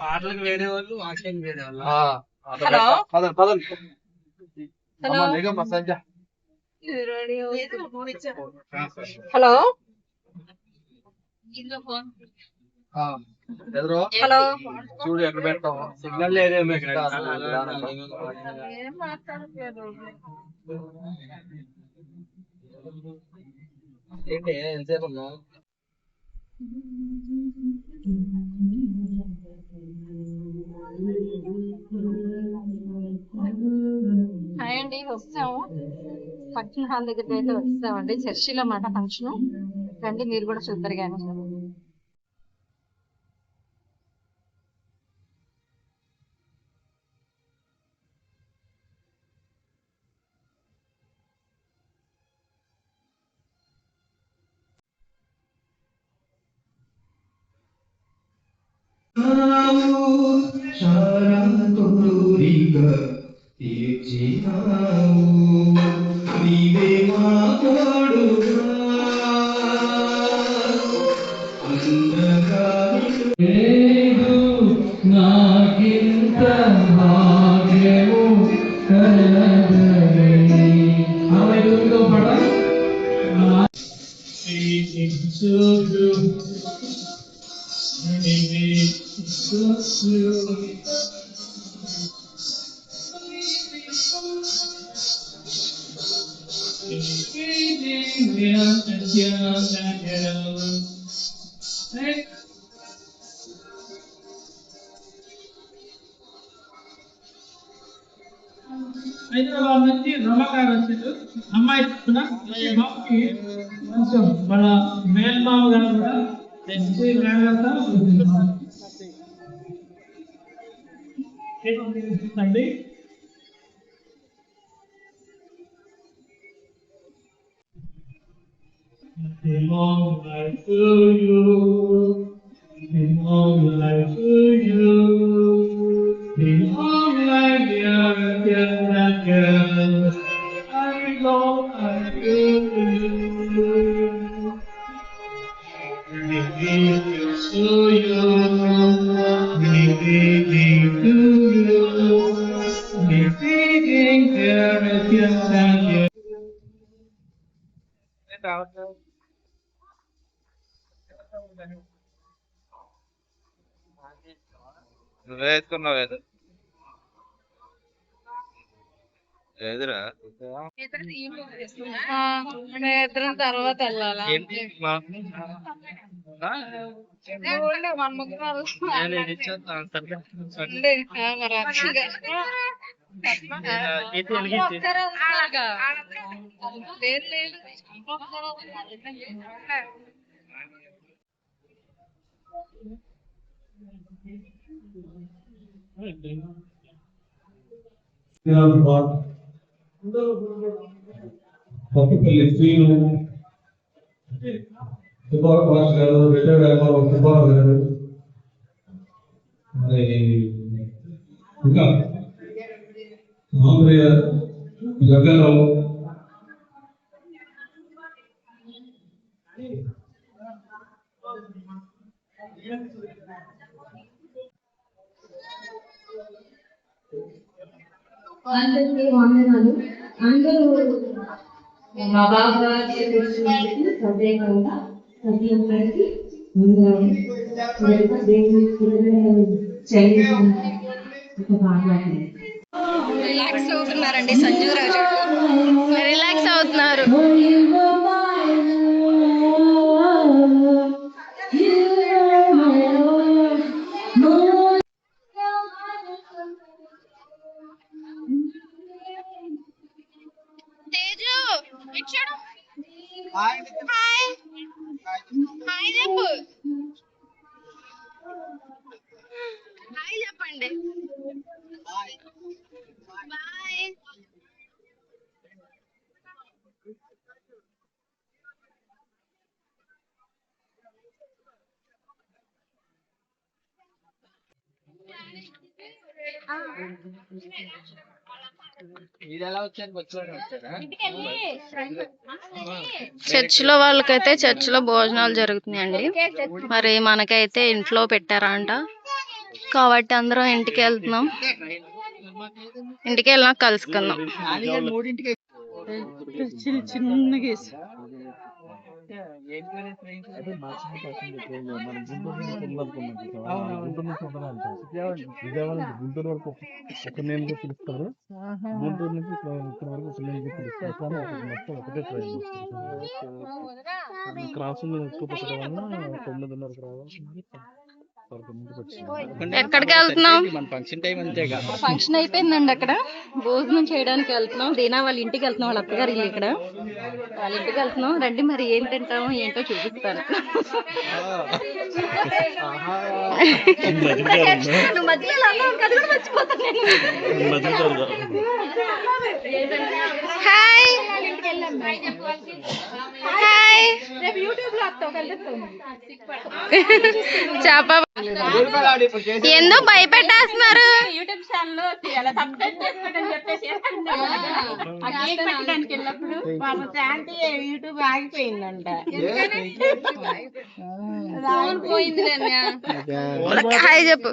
పాటలకు వేరే వాళ్ళు వాక్యానికి వేరే వాళ్ళు హలో హలో హలో చూడు ఎక్కడ పెడతాము సిగ్నల్ లేదేమో ఇక్కడ ఏంటి ఎంతసేపు ఉన్నా హాయ్ అండి, వస్తాము ఫంక్షన్ హాల్ దగ్గరికి అయితే వస్తామండి. చర్చిలో మాట ఫంక్షన్ రండి, మీరు కూడా చూద్దరు కానీ. హైదరాబాద్ నుంచి రమకారు వచ్చారు. అమ్మాయి బాబుకి కొంచెం మన మేల్మామ గారు కూడా అండి. Long life to you, long life to you, long life dear girl, long life to you. To you, to you, నువ్వే వేసుకున్నావు ఎదురా ఇద్దరం తర్వాత వెళ్ళాలా? పక్కపల్లి శ్రీను సుబ్బారావు మాస్టర్ గారు, రిటైర్డ్ వ్యాపారం సుబ్బారావు గారు, ఇంకా ఆంధ్రయ్య జగ్గారావు, అందరికీ వందనాలు. అందరూ మా బాబు గారికి ప్రత్యేకంగా ప్రతి ఒక్కరికి రిలాక్స్ అవుతున్నారండి. సంజు రాజు రిలాక్స్ అవుతున్నారు. తేజు ఇచ్చాడు. హాయ్ చెప్పు, హాయ్ చెప్పండి. బాయ్. చర్చిలో వాళ్ళకైతే చర్చిలో భోజనాలు జరుగుతున్నాయండి. మరి మనకైతే ఇంట్లో పెట్టారా అంట. కాబట్టి అందరం ఇంటికి వెళ్తున్నాం. ఇంటికి వెళ్ళినా కలుసుకుందాం. చిన్నగా గుంటూరు వరకు ఒక నేమ్గా పిలుస్తారు, గుంటూరు నుంచి ఇక్కడ వరకు ఒక నేమ్గా పిలుస్తారు. కానీ మొత్తం ఒకటే ట్రైన్ క్రాసులు ఎక్కువ పెట్టడం వల్ల 9:30కి రావాలి. ఎక్కడికి వెళ్తున్నాం? ఫంక్షన్ అయిపోయిందండి. అక్కడ భోజనం చేయడానికి వెళ్తున్నాం. దీనా వాళ్ళ ఇంటికి వెళ్తున్నాం. వాళ్ళ అత్తగారు ఇల్లు ఇక్కడ. వాళ్ళ ఇంటికి వెళ్తున్నాం. రండి, మరి ఏం తింటామో ఏంటో చూపిస్తాను. నువ్వు మధ్యలో అన్నావు కదా, కూడా మర్చిపోతాను నేను. హాయ్ హాయ్, రేపు యూట్యూబ్ లో వస్తావు, కలుస్తావు. చేప ఏందో భయపెట్టేస్తున్నారు. యూట్యూబ్ ఛానల్ వెళ్ళినప్పుడు శాంతి యూట్యూబ్ ఆగిపోయిందంట. హాయ్ చెప్పు.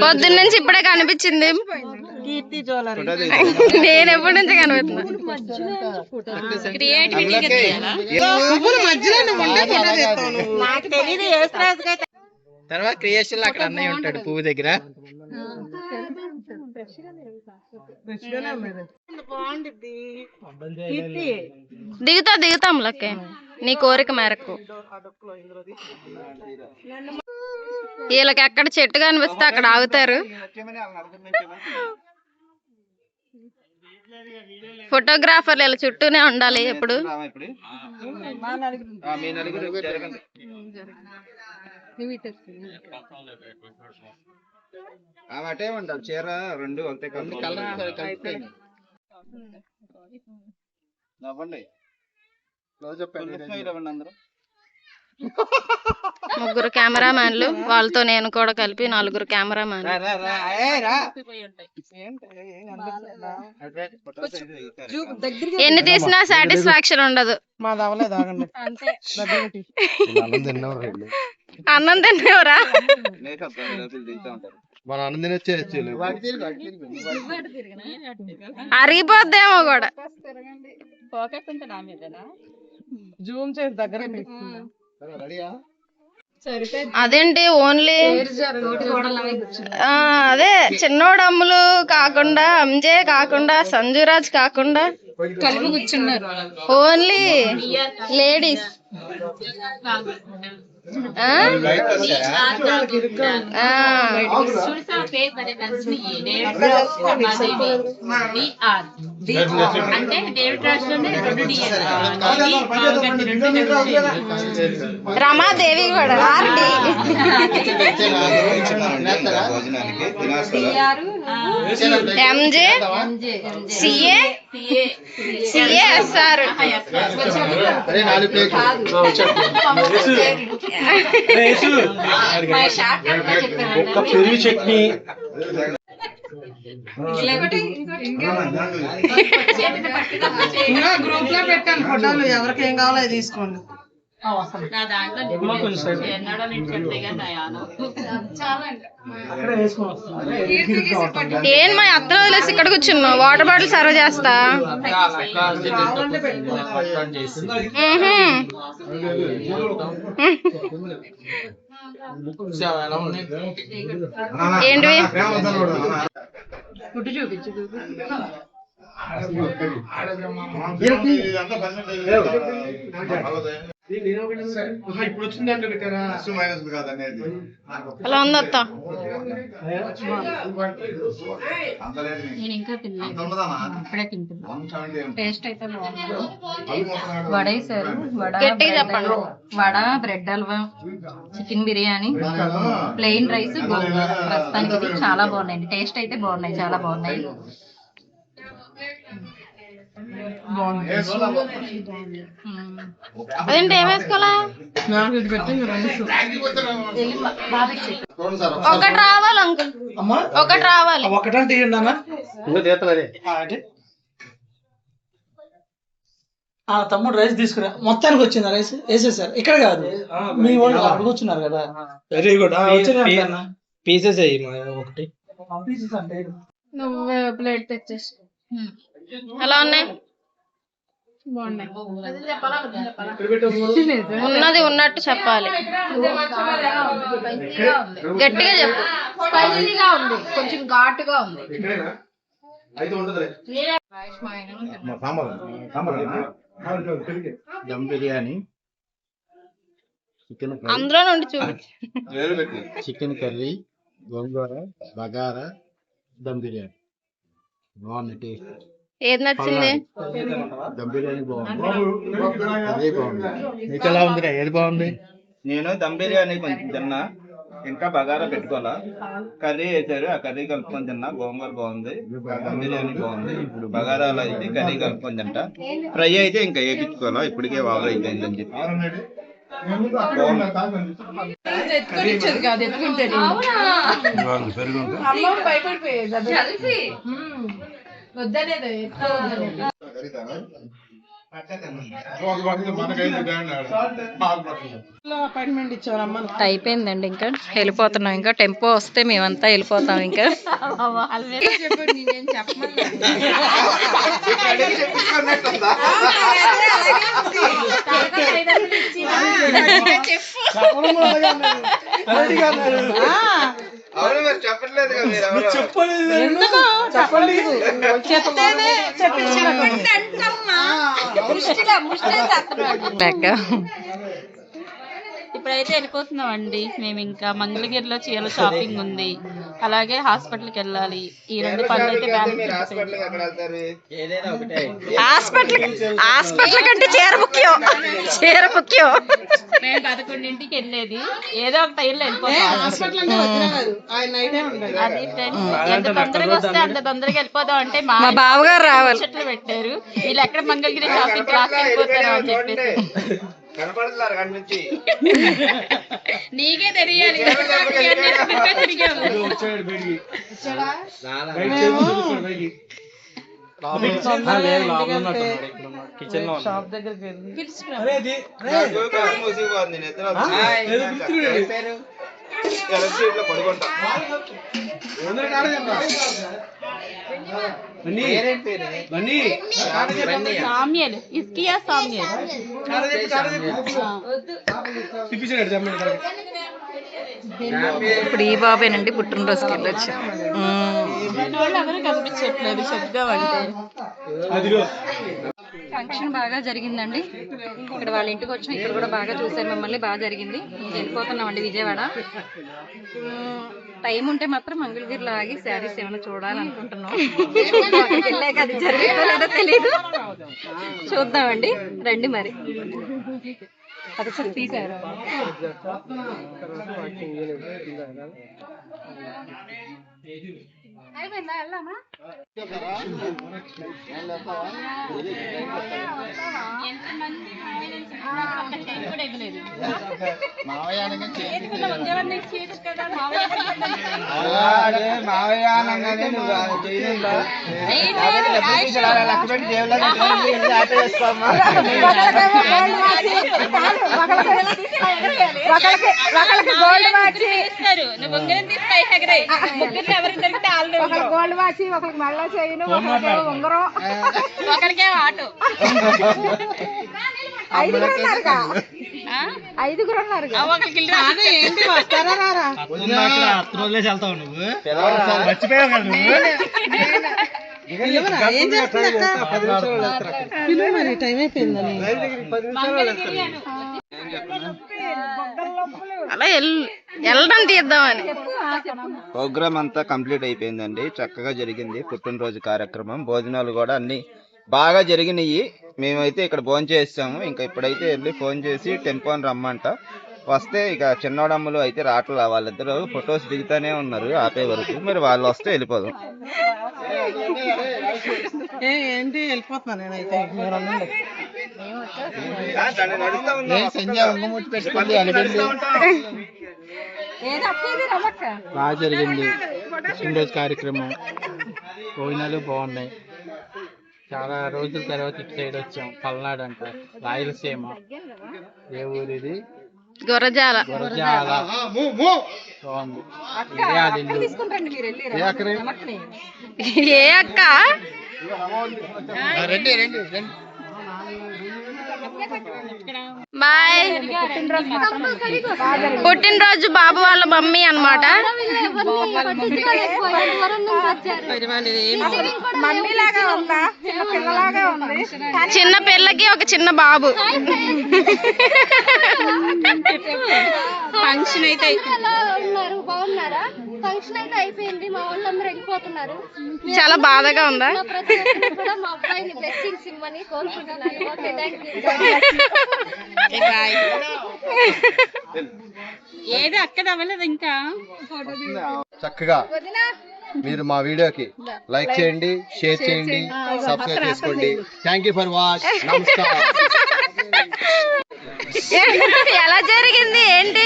పొద్దున్న నుంచి ఇప్పుడే కనిపించింది కీర్తి జోలర్. నేను ఎప్పటి నుంచి కనిపిస్తున్నా. నాకు తెలియదు. తర్వాత క్రియేషన్ అక్కడ అన్నయ్య ఉంటాడు పువ్వు దగ్గర. దిగుతాం లక్క, నీ కోరిక మేరకు. వీళ్ళకి ఎక్కడ చెట్టు కనిపిస్తే అక్కడ ఆగుతారు. ఫోటోగ్రాఫర్లు ఇలా చుట్టూనే ఉండాలి ఎప్పుడు. అటే ఉండాలి. చీర రెండు ఒకటే నవ్వండి. ముగ్గురు కెమెరామ్యాన్లు, వాళ్ళతో నేను కూడా కలిపి 4 కెమెరామ్యాన్లు. ఎన్ని తీసినా సాటిస్ఫాక్షన్ ఉండదు. అన్నం తినేవరా? అరిగిపోద్దేమో కూడా. అదేంటి ఓన్లీ అదే చిన్నోడమ్ములు కాకుండా, అంజే కాకుండా, సంజురాజ్ కాకుండా కలిపి కూర్చున్నారు. Only ladies. రమాదేవి కూడా ఎంజే సిఏ సిఏఎస్ఆర్. పెరుగు చట్నీ గ్రూప్ లో పెట్టాను ఫోటోలు. ఎవరికి ఏం కావాలో అది తీసుకోండి. ఏం మా అత్తను వదిలేసి ఇక్కడ కూర్చున్నావు? వాటర్ బాటిల్ సర్వ్ చేస్తా. ఏంటివి? అలా ఉంది అత్త. నేను ఇంకా తినలేదు, ఇప్పుడే తింటున్నా. టేస్ట్ అయితే బాగుంది. వడ వేసారు, vada, bread halwa, chicken biryani, plain rice, gongura. ప్రస్తుతానికి ఇది చాలా బాగున్నాయి. టేస్ట్ అయితే బాగున్నాయి, చాలా బాగున్నాయి. అదేంటి ఏం వేసుకోవాలా? ఒకటి రావాలి అంకుల్, ఒకటి రావాలి. ఒకటంటే తీయండి అన్న. తమ్ముడు రైస్ తీసుకురా. మొత్తానికి వచ్చిందా రైస్? వేసేసారు ఇక్కడ కాదు, మీ వాళ్ళు అక్కడ కూర్చున్నారు కదా. Very good. వచ్చిన పీసెస్ అయ్యి ఒకటి. నువ్వు ప్లేట్ తెచ్చేసి. ఎలా ఉన్నాయి? బాగున్నాయి. ఉన్నది ఉన్నట్టు చెప్పాలి, గట్టిగా చెప్పు. స్పైసీగా ఉంది, కొంచెం ఘాటుగా ఉంది. దమ్ బిర్యానీ, చికెన్ అందులో నుండి చూపించు. చికెన్ కర్రీ, గోంగూర, బగారా, దమ్ బిర్యానీ బాగుంది. టేస్ట్ ఏది నచ్చింది? దమ్ బిర్యానీ బాగుంది, అదే బాగుంది. మీకు ఎలా ఉంది? ఏది బాగుంది? నేను దమ్ బిర్యానీ కొంచెం తిన్నా, ఇంకా బగారా పెట్టుకోవాలా. కర్రీ వేసారు, ఆ కర్రీ కలుపుకొని తిన్నా. గోంగూర బాగుంది, దమ్ బిర్యానీ బాగుంది. ఇప్పుడు బగారాలో అయితే కర్రీ కలుపుకొని తింటా. ఫ్రై అయితే ఇంకా వేయించుకోవాలా, ఇప్పటికే బాగా అయిపోయిందని చెప్పి. అయిపోయిందండి, ఇంకా వెళ్ళిపోతున్నాం. ఇంకా టెంపో వస్తే మేమంతా వెళ్ళిపోతాం. ఇంకా చెప్పట్లేదు ఇప్పుడైతే వెళ్ళిపోతున్నాం అండి మేము. ఇంకా మంగళగిరిలో చీరల షాపింగ్ ఉంది, అలాగే హాస్పిటల్కి వెళ్ళాలి. ఈ 2 పనులు అయితే హాస్పిటల్ కంటే చీర ముఖ్యం, చీర ముఖ్యం. మేము 11ంటికి వెళ్ళేది, ఏదో ఒక టైంలో వెళ్ళిపోతాం. అది ఫ్రెండ్స్, ఎంత తొందరగా వస్తే అంత తొందరగా వెళ్ళిపోదాం అంటే మా బావగారు రావాలి. చెట్లు పెట్టారు, వీళ్ళు ఎక్కడ మంగళగిరి షాపింగ్ క్లాస్ వెళ్ళిపోతారు అని చెప్పేసి. కనపడుతున్నారు అక్కడి నుంచి. నీకే తెలియాలి, కిచెన్ లో మూసిపోతుంది, నిద్ర పడుకుంటా. సామ్యలు, ఇస్కియా సామ్యలు. ఇప్పుడు ఈ బాబేనండి పుట్టినరోజుకి వెళ్ళొచ్చు. ఎవరు కనిపించట్లేదు చెప్దాం అంటే. ఫంక్షన్ బాగా జరిగిందండి. ఇక్కడ వాళ్ళ ఇంటికి వచ్చాం, ఇక్కడ కూడా బాగా చూసారు మమ్మల్ని, బాగా జరిగింది. వెళ్ళిపోతున్నామండి విజయవాడ. టైం ఉంటే మాత్రం మంగళగిరిలో ఆగి శారీస్ ఏమైనా చూడాలనుకుంటున్నాం. అక్కడికి వెళ్ళాక అది జరిగిందో లేదో తెలియదు, చూద్దామండి. రండి మరి. అది సార్ తీసారు. గోల్డ్ వాచి, ఒకరికి మళ్ళా చేయను, ఉంగరం, ఒకరికే ఆటో. 5 ఉన్నారు. ఏంటి వస్తారా రారా? వదిలేసి వెళ్తావు నువ్వు, మర్చిపోయావు కదా నువ్వు. టైం అయిపోయిందని అలా వెళ్ళడం తీద్దామని. ప్రోగ్రామ్ అంతా కంప్లీట్ అయిపోయిందండి, చక్కగా జరిగింది. పుట్టినరోజు కార్యక్రమం, భోజనాలు కూడా అన్ని బాగా జరిగినాయి. మేమైతే ఇక్కడ భోజనం చేసాము. ఇంకా ఇప్పుడైతే వెళ్ళి ఫోన్ చేసి టెంపోని రమ్మంట. వస్తే ఇక చిన్నోడమ్మలు అయితే రావట్లా, వాళ్ళిద్దరు ఫొటోస్ దిగుతానే ఉన్నారు ఆపే వరకు. మరి వాళ్ళు వస్తే వెళ్ళిపోదాం. ఏంటి వెళ్ళిపోతున్నా నేనైతే. బాగా జరిగింది పుట్టినరోజు కార్యక్రమం, భోజనాలు బాగున్నాయి. చాలా రోజుల తర్వాత ఇటు సైడ్ వచ్చాం. పల్నాడు అంట, రాయలసీమ. ఏ ఊరు ఇది? గురజాల. బాగుంది. అక్క ఇదే అది ఇల్లు. తీసుకుంటండి మీరు వెళ్ళి ఏ అక్కడే? రమణని. ఏ అక్క రండి రండి రండి. బాయ్. పుట్టినరోజు బాబు వాళ్ళ మమ్మీ అన్నమాట. మమ్మీ లాగా ఉందా, చిన్న పిల్లలాగా ఉంది. చిన్న పిల్లకి ఒక చిన్న బాబు. ఫంక్షన్ అయితే ఉన్నారు బాగున్నారా? ఫంక్షన్ అయితే అయిపోయింది, మా వాళ్ళందరూ వెళ్ళిపోతున్నారు. చాలా బాధగా ఉందా? ప్రతి ఒక్కరు కూడా మా అబ్బాయిని బ్లెస్సింగ్స్ ఇవ్వమని కోరుకుంటున్నాను. Okay, thank you. ఏది అక్కడ అవ్వలేదు ఇంకా. చక్కగా మీరు మా వీడియోకి లైక్ చేయండి, షేర్ చేయండి, సబ్స్క్రైబ్ చేసుకోండి. Thank you for watch. నమస్కారం. ఎలా జరిగింది ఏంటి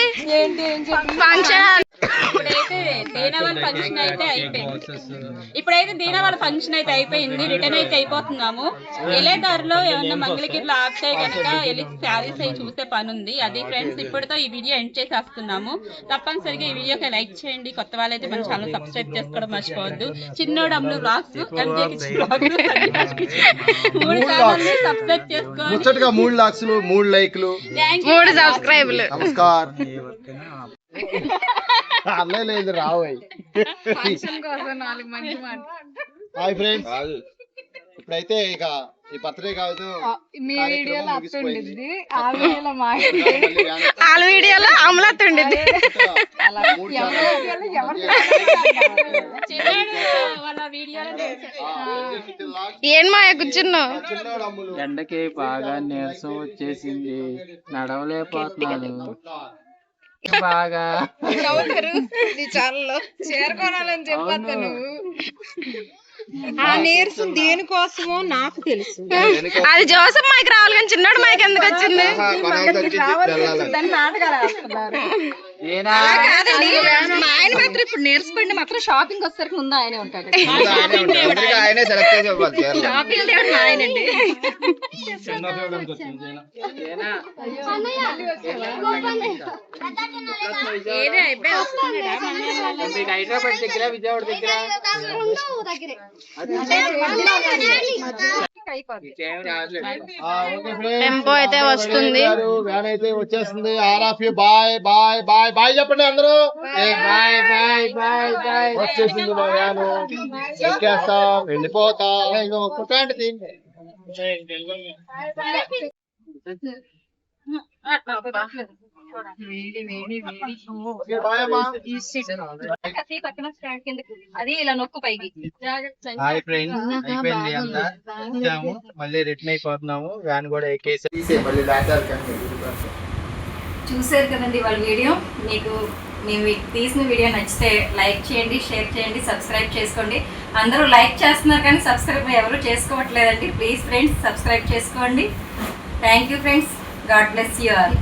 ఫంక్షన్? ఇప్పుడైతే దీనావళి ఫంక్షన్ అయితే అయిపోయింది, రిటర్న్ అయితే అయిపోతున్నాము. వెళ్ళే దారిలో ఏమన్నా మంగళగిరిలో ఆపితే కనుక వెళ్ళి శారీస్ అవి చూసే పని ఉంది. అది ఫ్రెండ్స్, ఇప్పటితో ఈ వీడియో ఎండ్ చేసేస్తున్నాము. తప్పనిసరిగా ఈ వీడియోకి లైక్ చేయండి, కొత్త వాళ్ళైతే మన ఛానల్ సబ్స్క్రైబ్ చేసుకోవడం మర్చిపోవద్దు. చిన్నోడు అమ్ములు వ్లాగ్స్, మూడు ఛానల్ సబ్స్క్రైబ్ చేసుకోండి. ముచ్చటగా 3 లక్షలు 3 లైక్లు 3 సబ్స్క్రైబ్లు. నమస్కారం. అన్నీ లేదు రావు. హాయ్ ఫ్రెండ్స్, ఇప్పుడైతే ఇక ఈ బర్త్డే కాదు, వాళ్ళ వీడియోలో అమలత్ ఉండిద్ది. ఏం మాయ కూర్చున్నావు? ఎండకి బాగా నీరసం వచ్చేసింది, నడవలేకపోతున్నాను బాగా. చేరుకోవాలని చెప్పొద్దు నువ్వు. ఆ నీరసం దేనికోసమో నాకు తెలుసు. అది జోసఫ్ మైక్ రావాలి కానీ చిన్నోడు మైక్ ఎందుకు వచ్చింది? దాన్ని నాటకాలు వేస్తున్నారు. కాదండి, మా ఆయన మాత్రం ఇప్పుడు నీరసపడి మాత్రం షాపింగ్ వచ్చేసరికి ముందు ఆయనే ఉంటాడు. ఆయనే సెలెక్ట్ చేసి ఇవ్వాలి. షాపింగ్ దేవుడు మా ఆయనండి. ఏదే అయిపోయి వస్తున్నాడా? హైదరాబాద్ దగ్గర, విజయవాడ దగ్గర టెంపో అయితే వస్తుంది. వ్యాన్ అయితే వచ్చేస్తుంది. All of you bye bye bye bye చెప్పండి అందరూ. Bye bye bye bye. వచ్చేసింది మా వ్యాను. ఎక్కేస్తాం, వెళ్ళిపోతాం. కుట్టాంటి అది ఇలా నొక్కు పైకి. హాయ్ ఫ్రెండ్స్, అయిపోయింది అంతా, వచ్చాము, మళ్ళీ రిటర్న్ అయిపోతున్నాము. వ్యాన్ కూడా ఎక్కేసి చూసారు కదండి వాళ్ళ వీడియో. మీకు మేము తీసిన వీడియో నచ్చితే లైక్ చేయండి, షేర్ చేయండి, సబ్స్క్రైబ్ చేసుకోండి. అందరూ లైక్ చేస్తున్నారు కానీ సబ్స్క్రైబ్ ఎవరు చేసుకోవట్లేదండి. ప్లీజ్ ఫ్రెండ్స్ సబ్స్క్రైబ్ చేసుకోండి. Thank you friends. God bless you all.